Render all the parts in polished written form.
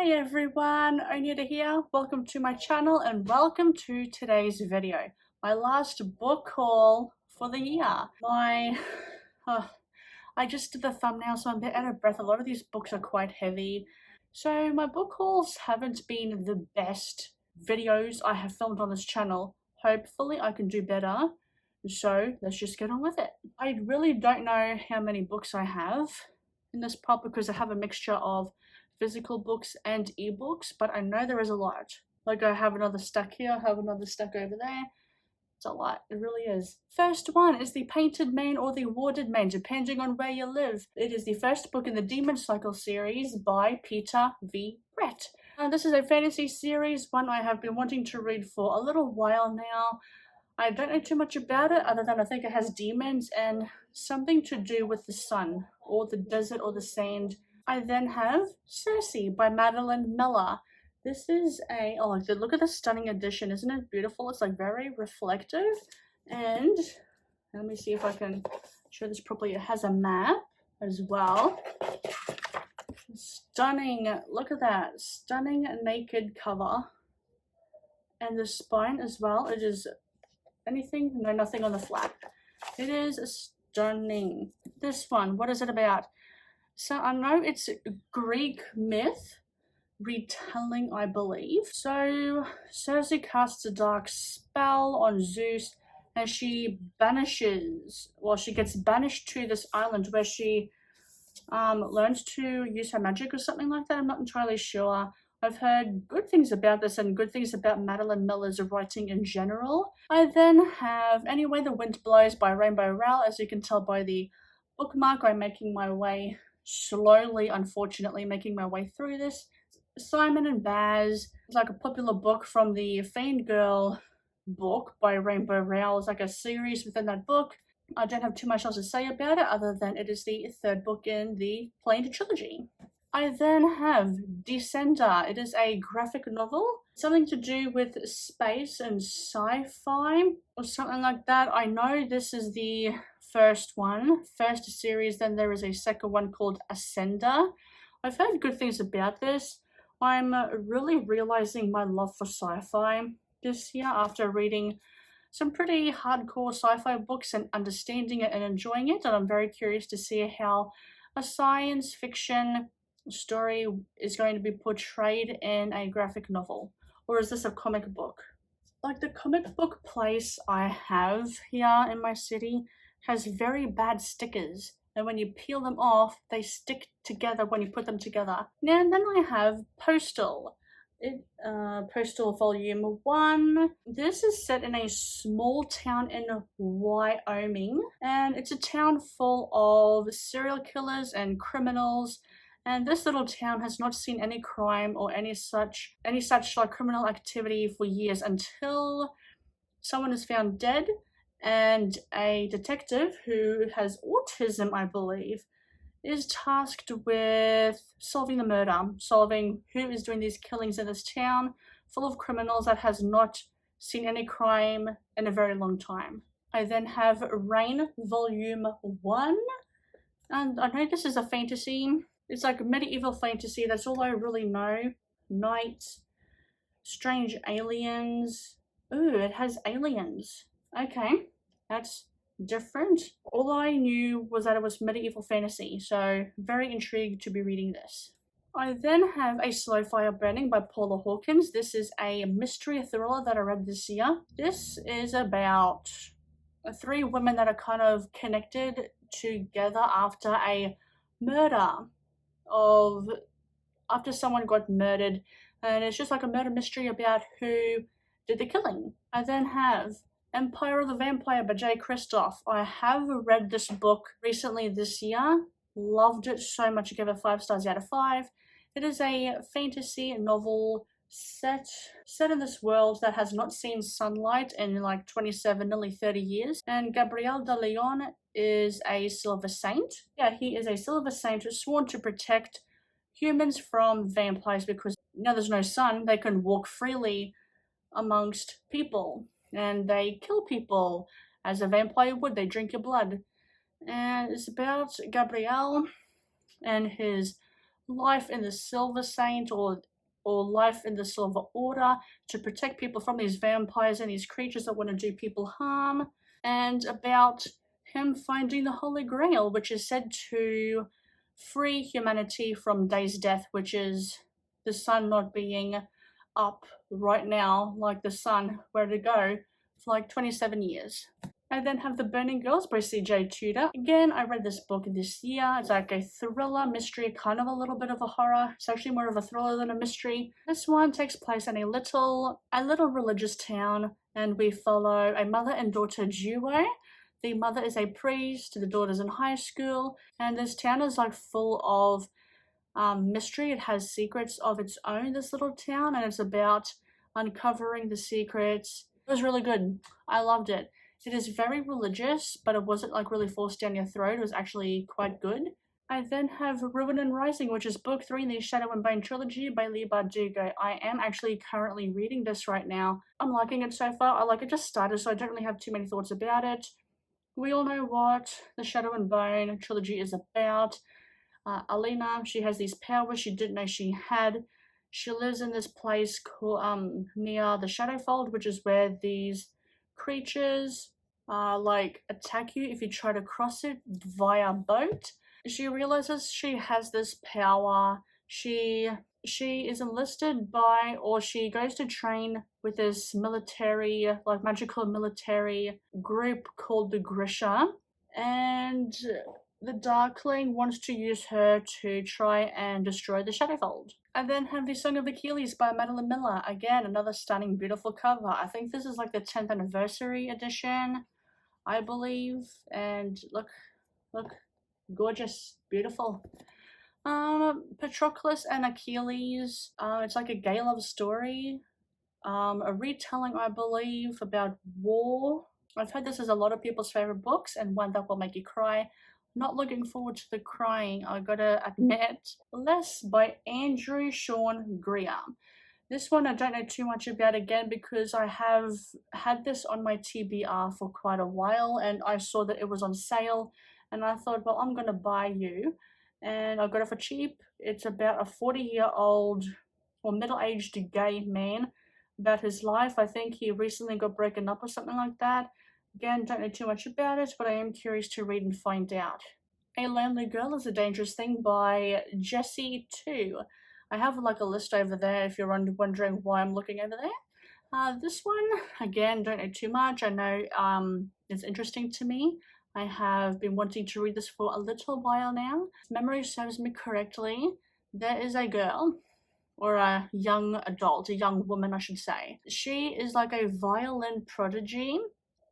Hi everyone, Onyeda here. Welcome to my channel and welcome to today's video. My last book haul for the year. I just did the thumbnail, so I'm a bit out of breath. A lot of these books are quite heavy. So my book hauls haven't been the best videos I have filmed on this channel. Hopefully I can do better. So let's just get on with it. I really don't know how many books I have in this pile because I have a mixture of physical books and ebooks, but I know there is a lot. Like I have another stack here, I have another stack over there. It's a lot, it really is. First one is The Painted Man or The Warded Man, depending on where you live. It is the first book in the Demon Cycle series by Peter V. Brett. This is a fantasy series, one I have been wanting to read for a little while now. I don't know too much about it other than I think it has demons and something to do with the sun or the desert or the sand. I then have Cersei by Madeline Miller. This is look at the stunning edition. Isn't it beautiful? It's like very reflective. And let me see if I can show this properly. It has a map as well. Stunning. Look at that. Stunning naked cover. And the spine as well. It is anything? No, nothing on the flap. It is stunning. This one, what is it about? So I know it's Greek myth retelling, I believe. So Cersei casts a dark spell on Zeus and she gets banished to this island where she learns to use her magic or something like that. I'm not entirely sure. I've heard good things about this and good things about Madeline Miller's writing in general. I then have Anyway the Wind Blows by Rainbow Rowell. As you can tell by the bookmark, I'm making my way slowly, unfortunately, making my way through this. Simon and Baz, it's like a popular book from the Fiend Girl book by Rainbow Rowell. It's like a series within that book. I don't have too much else to say about it other than it is the third book in the planned trilogy. I then have Descender. It is a graphic novel, something to do with space and sci-fi or something like that. I know this is the first series, then there is a second one called Ascender. I've heard good things about this. I'm really realizing my love for sci-fi this year after reading some pretty hardcore sci-fi books and understanding it and enjoying it, and I'm very curious to see how a science fiction story is going to be portrayed in a graphic novel. Or is this a comic book? Like the comic book place I have here in my city has very bad stickers, and when you peel them off they stick together when you put them together. Now then I have Postal. Postal Volume 1. This is set in a small town in Wyoming, and it's a town full of serial killers and criminals. And this little town has not seen any crime or any such like criminal activity for years until someone is found dead, and a detective who has autism, I believe, is tasked with solving the murder, solving who is doing these killings in this town full of criminals that has not seen any crime in a very long time. I then have Rain Volume 1, and I know this is a fantasy. It's like medieval fantasy, that's all I really know. Knights, strange aliens. Ooh, it has aliens. Okay, that's different. All I knew was that it was medieval fantasy, so very intrigued to be reading this. I then have A Slow Fire Burning by Paula Hawkins. This is a mystery thriller that I read this year. This is about three women that are kind of connected together after a murder. After someone got murdered, and it's just like a murder mystery about who did the killing. I then have Empire of the Vampire by Jay Kristoff. I have read this book recently this year, loved it so much, I gave it 5 stars out of 5. It is a fantasy novel set in this world that has not seen sunlight in like 27, nearly 30 years, and Gabriel de Leon is a silver saint. Yeah, he is a silver saint sworn to protect humans from vampires because now there's no sun, they can walk freely amongst people and they kill people as a vampire would. They drink your blood. And it's about Gabriel and his life in the Silver Saint or life in the Silver Order to protect people from these vampires and these creatures that want to do people harm, and about him finding the Holy Grail, which is said to free humanity from Day's death, which is the sun not being up right now like the sun, where to go for like 27 years. I then have The Burning Girls by C.J. Tudor. Again, I read this book this year. It's like a thriller, mystery, kind of a little bit of a horror. It's actually more of a thriller than a mystery. This one takes place in a little religious town, and we follow a mother and daughter duo. The mother is a priest, the daughter's in high school, and this town is like full of mystery. It has secrets of its own, this little town, and it's about uncovering the secrets. It was really good. I loved it. It is very religious, but it wasn't like really forced down your throat. It was actually quite good. I then have Ruben and Rising, which is book 3 in the Shadow and Bone trilogy by Leigh Bardugo. I am actually currently reading this right now. I'm liking it so far. I like it just started, so I don't really have too many thoughts about it. We all know what the Shadow and Bone trilogy is about. Alina, she has these powers she didn't know she had. She lives in this place called near the Shadowfold, which is where these creatures like attack you if you try to cross it via boat. She realizes she has this power. She is enlisted by, or she goes to train with this military, like magical military group called the Grisha, and the Darkling wants to use her to try and destroy the Shadowfold. I then have The Song of Achilles by Madeline Miller. Again, another stunning, beautiful cover. I think this is like the 10th anniversary edition, I believe. And look, gorgeous, beautiful. Patroclus and Achilles. It's like a gay love story. A retelling, I believe, about war. I've heard this is a lot of people's favorite books and one that will make you cry. Not looking forward to the crying, I gotta admit. Less by Andrew Sean Greer. This one I don't know too much about again because I have had this on my TBR for quite a while and I saw that it was on sale and I thought, well, I'm gonna buy you. And I got it for cheap. It's about a 40-year-old or middle-aged gay man about his life. I think he recently got broken up or something like that. Again, don't know too much about it, but I am curious to read and find out. A Lonely Girl is a Dangerous Thing by Jessie 2. I have like a list over there if you're wondering why I'm looking over there. This one, again, don't know too much. I know it's interesting to me. I have been wanting to read this for a little while now. If memory serves me correctly, there is a girl, or a young adult, a young woman I should say. She is like a violin prodigy,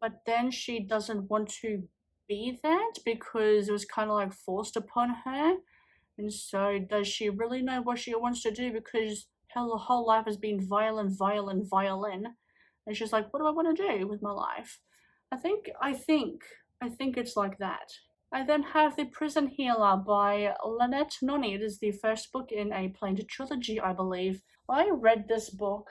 but then she doesn't want to be that because it was kind of like forced upon her. And so does she really know what she wants to do because her whole life has been violin. And she's like, what do I want to do with my life? I think it's like that. I then have The Prison Healer by Lynette Noni. It is the first book in a planned trilogy, I believe. I read this book.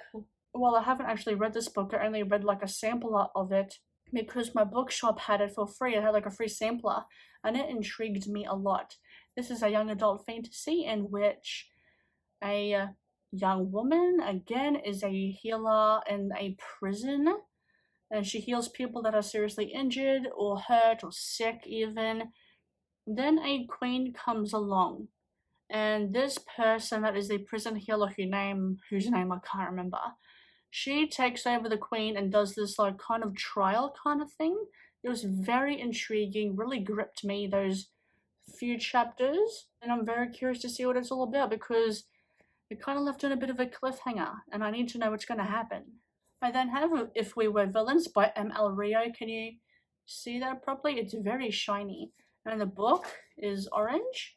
Well, I haven't actually read this book. I only read like a sampler of it because my bookshop had it for free. It had like a free sampler and it intrigued me a lot. This is a young adult fantasy in which a young woman, again, is a healer in a prison. And she heals people that are seriously injured or hurt or sick even. Then a queen comes along. And this person that is the prison healer whose name I can't remember, she takes over the queen and does this like kind of trial kind of thing. It was very intriguing, really gripped me those few chapters. And I'm very curious to see what it's all about because it kind of left on a bit of a cliffhanger and I need to know what's going to happen. I then have If We Were Villains by M.L. Rio. Can you see that properly? It's very shiny. And the book is orange.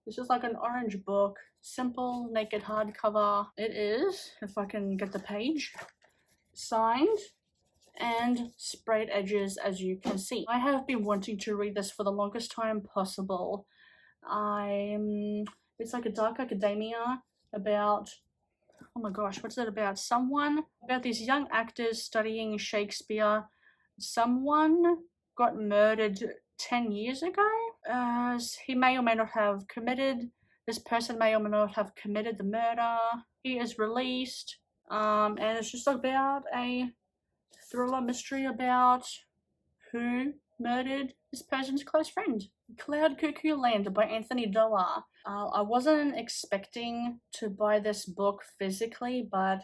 This is like an orange book. Simple, naked hardcover. It is, if I can get the page, signed and sprayed edges, as you can see. I have been wanting to read this for the longest time possible. It's like a dark academia about, oh my gosh, what's it about? About these young actors studying Shakespeare. Someone got murdered 10 years ago. He may or may not have committed This person may or may not have committed the murder. He is released, and it's just about a thriller mystery about who murdered this person's close friend. Cloud Cuckoo Land by Anthony Doerr. I wasn't expecting to buy this book physically, but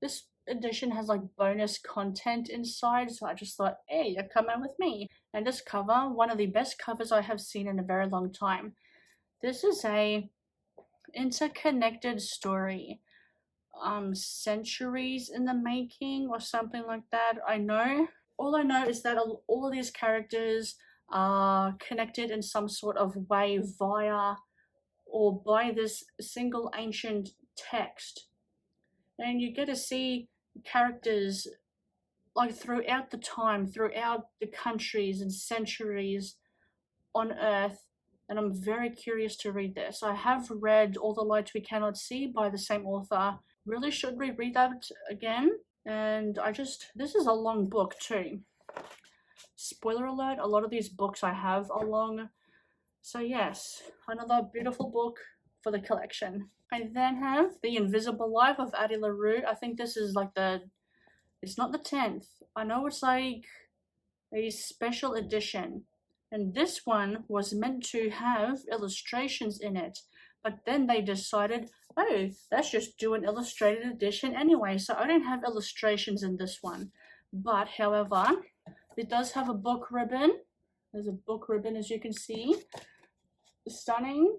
this edition has like bonus content inside, so I just thought, hey, you come in with me. And this cover, one of the best covers I have seen in a very long time. This is a interconnected story, centuries in the making or something like that. All I know is that all of these characters are connected in some sort of way via or by this single ancient text. And you get to see characters like throughout the time, throughout the countries and centuries on Earth. And I'm very curious to read this. I have read All the Light We Cannot See by the same author. Really should reread that again. And this is a long book too. Spoiler alert, a lot of these books I have are long. So yes, another beautiful book for the collection. I then have The Invisible Life of Addy Larue. I think this is like it's not the 10th. I know it's like a special edition. And this one was meant to have illustrations in it. But then they decided, oh, let's just do an illustrated edition anyway. So I don't have illustrations in this one. But however, it does have a book ribbon. There's a book ribbon, as you can see. Stunning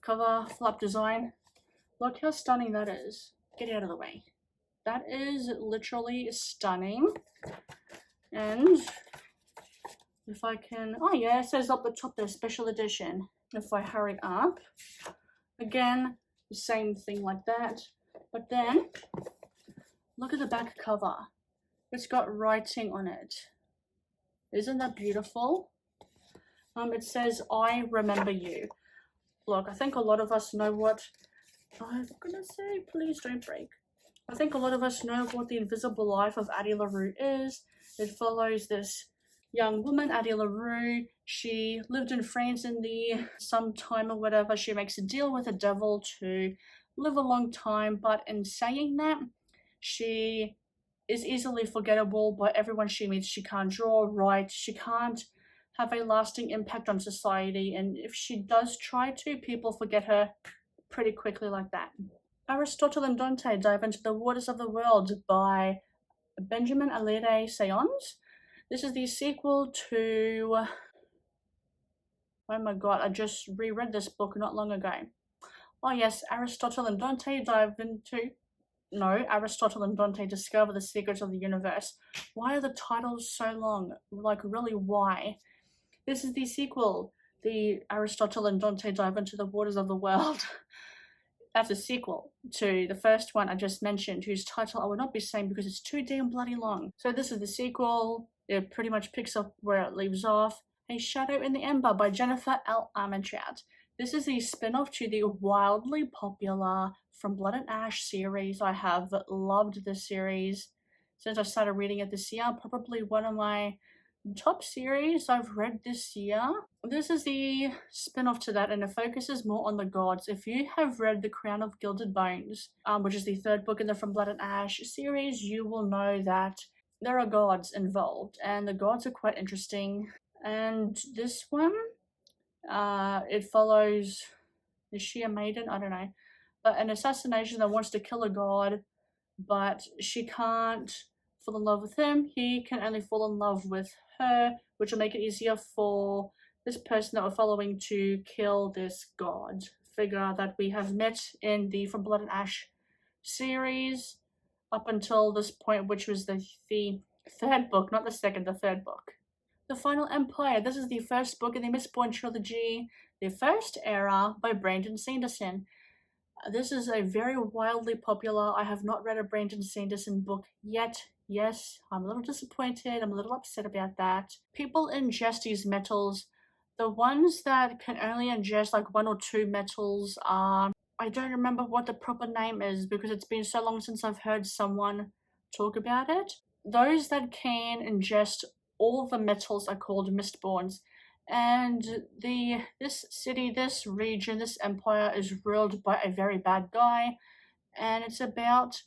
cover flap design. Look how stunning that is. Get out of the way. That is literally stunning. And if I can, oh yeah, it says up the top there, special edition. If I hurry up, again, the same thing like that. But then, look at the back cover. It's got writing on it. Isn't that beautiful? It says, I remember you. Look, I think a lot of us know what, I'm gonna say, please don't break. I think a lot of us know what The Invisible Life of Addy Larue is. It follows this young woman, Addy Larue. She lived in France in some time or whatever. She makes a deal with the devil to live a long time, but in saying that, she is easily forgettable by everyone she meets. She can't draw, write, she can't have a lasting impact on society, and if she does try to, people forget her pretty quickly like that. Aristotle and Dante Dive into the Waters of the World by Benjamin Alire Seance. This is the sequel to, oh my god, I just reread this book not long ago. Oh yes, Aristotle and Dante Aristotle and Dante Discover the Secrets of the Universe. Why are the titles so long? Like, really, why? This is the sequel, the Aristotle and Dante Dive into the Waters of the World. That's a sequel to the first one I just mentioned, whose title I will not be saying because it's too damn bloody long. So this is the sequel. It pretty much picks up where it leaves off. A Shadow in the Ember by Jennifer L. Armentrout. This is the spin-off to the wildly popular From Blood and Ash series. I have loved this series since I started reading it this year. Probably one of my top series I've read this year. This is the spin-off to that, and it focuses more on the gods. If you have read The Crown of Gilded Bones, which is the third book in the From Blood and Ash series, you will know that there are gods involved, and the gods are quite interesting. And this one, it follows, is she a maiden? I don't know. But an assassination that wants to kill a god, but she can't fall in love with him. He can only fall in love with her, which will make it easier for this person that we're following to kill this god figure that we have met in the From Blood and Ash series up until this point, which was the third book, not the second, the third book. The Final Empire. This is the first book in the Mistborn trilogy, The First Era by Brandon Sanderson. This is a very wildly popular, I have not read a Brandon Sanderson book yet. Yes, I'm a little disappointed, I'm a little upset about that. People ingest these metals. The ones that can only ingest like 1 or 2 metals are, I don't remember what the proper name is because it's been so long since I've heard someone talk about it. Those that can ingest all the metals are called Mistborns. And this city, this region, this empire is ruled by a very bad guy, and it's about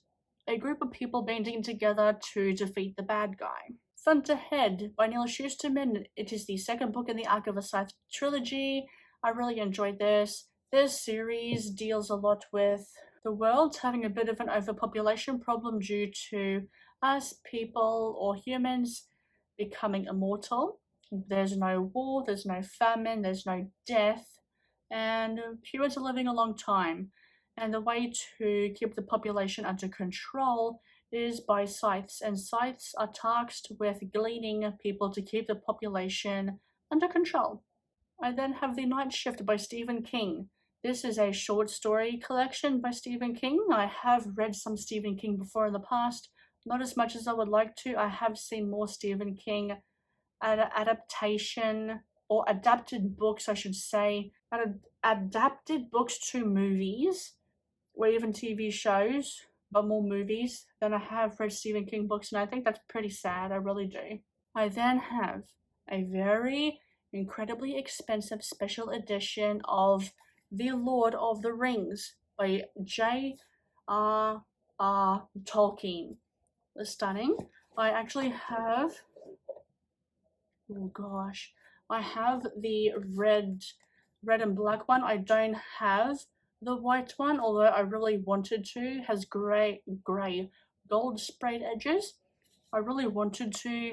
a group of people banding together to defeat the bad guy. Thunderhead by Neil Shusterman. It is the second book in the Arc of a Scythe trilogy. I really enjoyed this. This series deals a lot with the world having a bit of an overpopulation problem due to us people or humans becoming immortal. There's no war, there's no famine, there's no death, and humans are living a long time. And the way to keep the population under control is by scythes, and scythes are tasked with gleaning people to keep the population under control. I then have The Night Shift by Stephen King. This is a short story collection by Stephen King. I have read some Stephen King before in the past, not as much as I would like to. I have seen more Stephen King adaptation or adapted books, I should say, adapted books to movies or even TV shows, but more movies than I have read Stephen King books, and I think that's pretty sad. I really do. I then have a very incredibly expensive special edition of The Lord of the Rings by J.R.R. Tolkien. It's stunning. I actually have, oh gosh, I have the red and black one. I don't have the white one, although I really wanted to. Has grey gold sprayed edges. I really wanted to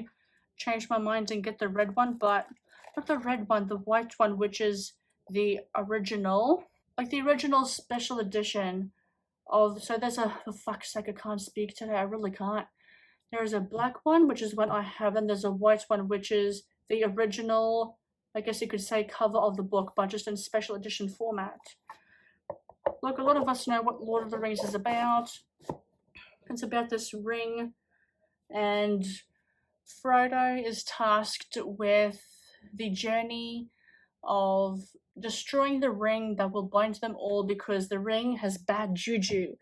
change my mind and get the red one, but not the red one, the white one, which is the original, like the original special edition of, so there's a, for fuck's sake, I can't speak today, I really can't. There is a black one, which is what I have, and there's a white one, which is the original, I guess you could say, cover of the book, but just in special edition format. Look, a lot of us know what Lord of the Rings is about. It's about this ring, and Frodo is tasked with the journey of destroying the ring that will bind them all because the ring has bad juju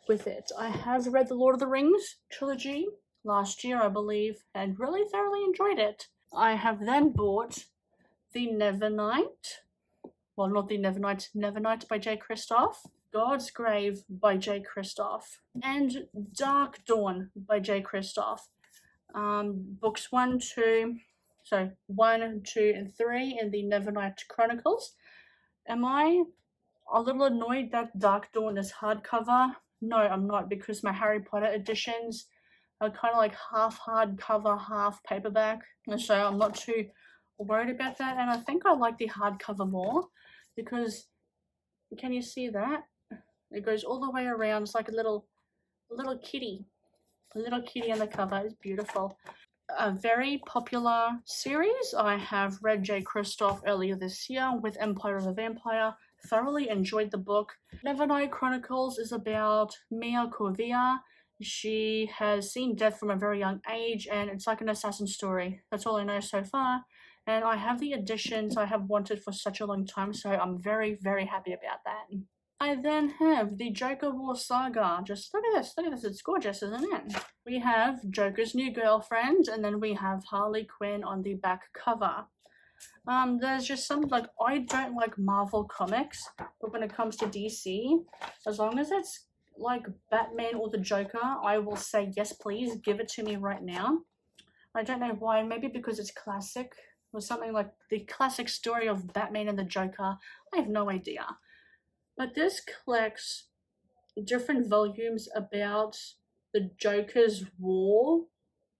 with it. I have read the Lord of the Rings trilogy last year, I believe, and really thoroughly enjoyed it. I have then bought the Nevernight. Well, not the Nevernight, Nevernight by J. Kristoff, God's Grave by J. Kristoff, and Dark Dawn by J. Kristoff. Books 1, 2, and 3 in the Nevernight Chronicles. Am I a little annoyed that Dark Dawn is hardcover? No, I'm not, because my Harry Potter editions are kind of like half hardcover, half paperback, and so I'm not too worried about that. And I think I like the hardcover more because, can you see that? It goes all the way around. It's like a little kitty. A little kitty on the cover. It's beautiful. A very popular series. I have read J. Kristoff earlier this year with Empire of the Vampire. Thoroughly enjoyed the book. Nevernight Chronicles is about Mia Corvia. She has seen death from a very young age, and it's like an assassin story. That's all I know so far. And I have the editions I have wanted for such a long time, so I'm very, very happy about that. I then have the Joker War Saga. Just look at this, it's gorgeous, isn't it? We have Joker's new girlfriend, and then we have Harley Quinn on the back cover. There's just some, like, I don't like Marvel comics, but when it comes to DC, as long as it's like Batman or the Joker, I will say yes please, give it to me right now. I don't know why, maybe because it's classic, or something like the classic story of Batman and the Joker. I have no idea. But this collects different volumes about the Joker's war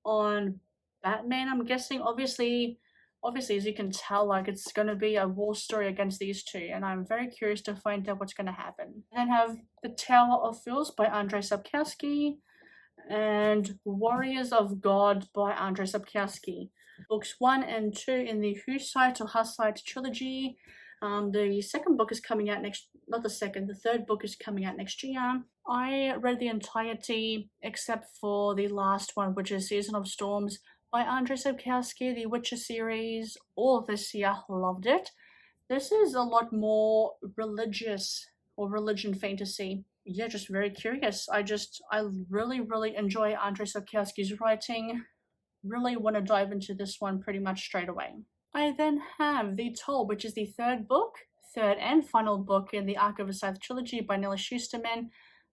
on Batman, I'm guessing. Obviously, as you can tell, like, it's going to be a war story against these two, and I'm very curious to find out what's going to happen. And then have The Tower of Fools by Andrzej Sapkowski and Warriors of God by Andrzej Sapkowski. Books 1 and 2 in the Hussite or Hussite trilogy. The second book is coming out the third book is coming out next year. I read the entirety except for the last one, which is Season of Storms by Andrzej Sapkowski, the Witcher series, all this year. Loved it. This is a lot more religious or religion fantasy. Yeah, just very curious. I really, really enjoy Andrzej Sapkowski's writing. Really want to dive into this one pretty much straight away. I then have The Toll, which is the third and final book in the Arc of a Scythe trilogy by Nella Schusterman.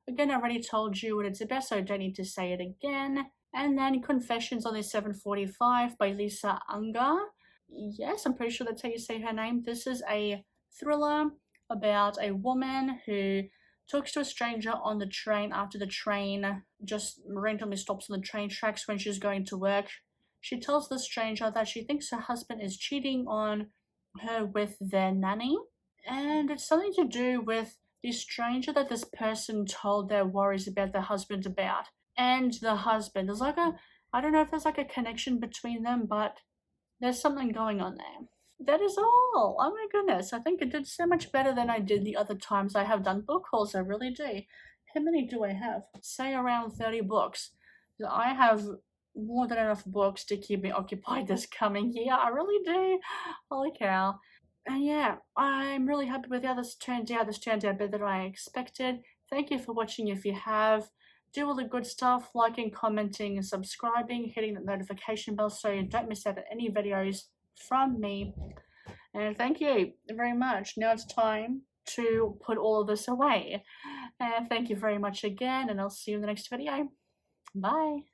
Again, I already told you what it's about, so I don't need to say it again. And then Confessions on the 745 by Lisa Unger. Yes, I'm pretty sure that's how you say her name. This is a thriller about a woman who talks to a stranger on the train after the train just randomly stops on the train tracks when she's going to work. She tells the stranger that she thinks her husband is cheating on her with their nanny. And it's something to do with the stranger that this person told their worries about their husband about. And the husband. There's like I don't know if there's like a connection between them, but there's something going on there. That is all. Oh my goodness. I think I did so much better than I did the other times I have done book hauls. I really do. How many do I have? Say around 30 books. I have more than enough books to keep me occupied this coming year. I really do. Holy cow. And yeah, I'm really happy with how this turned out. This turned out better than I expected. Thank you for watching if you have. Do all the good stuff, liking, commenting, and subscribing, hitting the notification bell so you don't miss out on any videos from me. And thank you very much. Now it's time to put all of this away. And thank you very much again, and I'll see you in the next video. Bye.